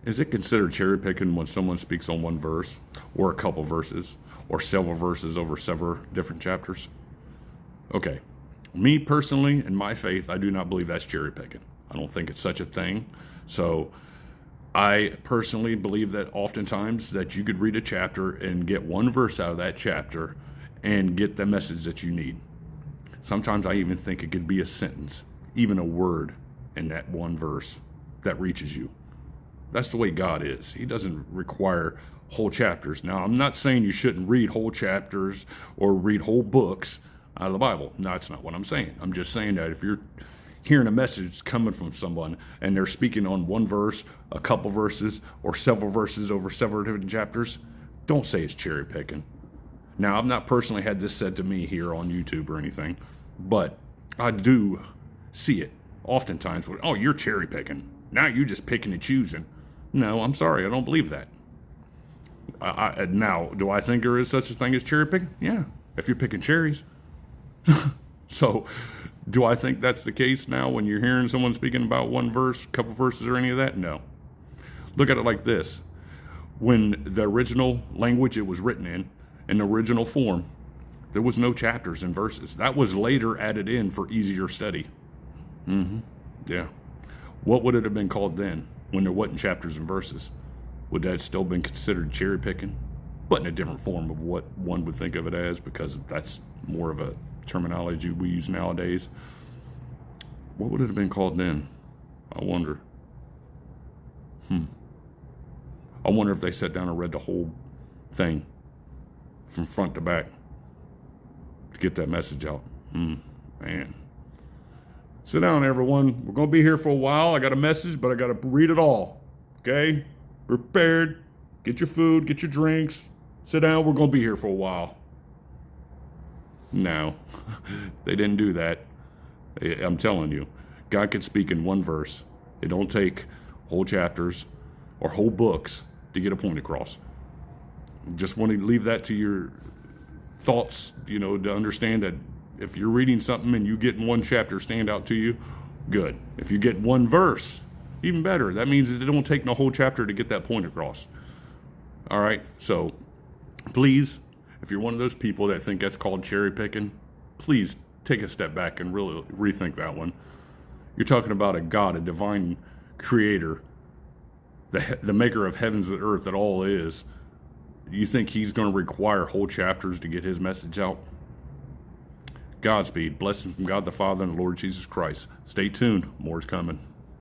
Is it considered cherry picking when someone speaks on one verse or a couple verses or several verses over several different chapters? Okay. Me personally, in my faith, I do not believe that's cherry picking. I don't think it's such a thing. So I personally believe that oftentimes that you could read a chapter and get one verse out of that chapter and get the message that you need. Sometimes I even think it could be a sentence, even a word in that one verse that reaches you. That's the way God is. He doesn't require whole chapters. Now, I'm not saying you shouldn't read whole chapters or read whole books out of the Bible. No, that's not what I'm saying. I'm just saying that if you're hearing a message coming from someone and they're speaking on one verse, a couple verses, or several verses over several different chapters, don't say it's cherry picking. Now, I've not personally had this said to me here on YouTube or anything, but I do see it oftentimes. Oh, you're cherry picking. Now you're just picking and choosing. No, I'm sorry. I don't believe that. Now, do I think there is such a thing as cherry picking? Yeah, if you're picking cherries. So, do I think that's the case now when you're hearing someone speaking about one verse, couple verses, or any of that? No. Look at it like this. When the original language it was written in the original form, there was no chapters and verses. That was later added in for easier study. Yeah. What would it have been called then when there wasn't chapters and verses? Would that still been considered cherry picking? But in a different form of what one would think of it as, because that's more of a terminology we use nowadays. What would it have been called then? I wonder. I wonder if they sat down and read the whole thing from front to back to get that message out. Man. Sit down, everyone. We're going to be here for a while. I got a message, but I got to read it all. Okay? Prepared. Get your food, get your drinks. Sit down. We're going to be here for a while. No, they didn't do that. I'm telling you, God can speak in one verse. It don't take whole chapters or whole books to get a point across. Just want to leave that to your thoughts, to understand that if you're reading something and you get one chapter stand out to you, good. If you get one verse, even better. That means that it don't take the whole chapter to get that point across. All right, so please, if you're one of those people that think that's called cherry picking, please take a step back and really rethink that one. You're talking about a God, a divine creator, the maker of heavens and earth that all is. You think he's going to require whole chapters to get his message out? Godspeed. Blessings from God the Father and the Lord Jesus Christ. Stay tuned. More is coming.